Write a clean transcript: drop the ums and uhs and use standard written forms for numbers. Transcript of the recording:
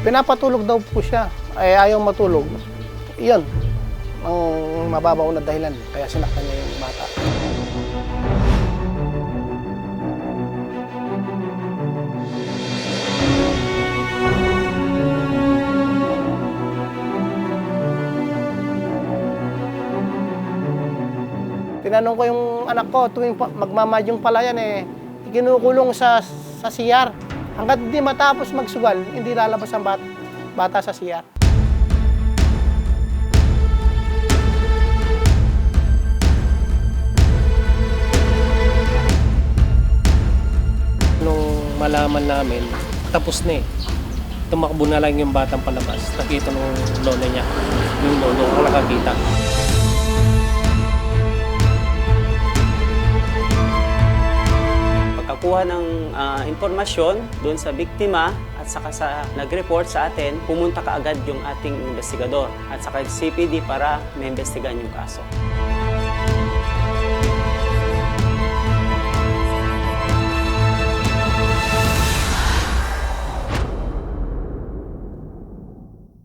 Pinapatulog daw po siya, ay ayaw matulog. Iyon, ang mababaw na dahilan, kaya sinaktan niya yung bata. Tinanong ko yung anak ko, tuwing magmamadyong pala yan ikinukulong sa CR. Hanggat hindi matapos magsugal, hindi lalabas ang bata sa CR. Nung malaman namin, tapos na tumakbo na lang yung batang palabas. Nakita nung lolo niya, yung lolo ang nakakita. Pagkakuha ng impormasyon doon sa biktima at saka sa nag-report sa atin, pumunta kaagad yung ating investigador at saka CPD para maimbestigahan yung kaso.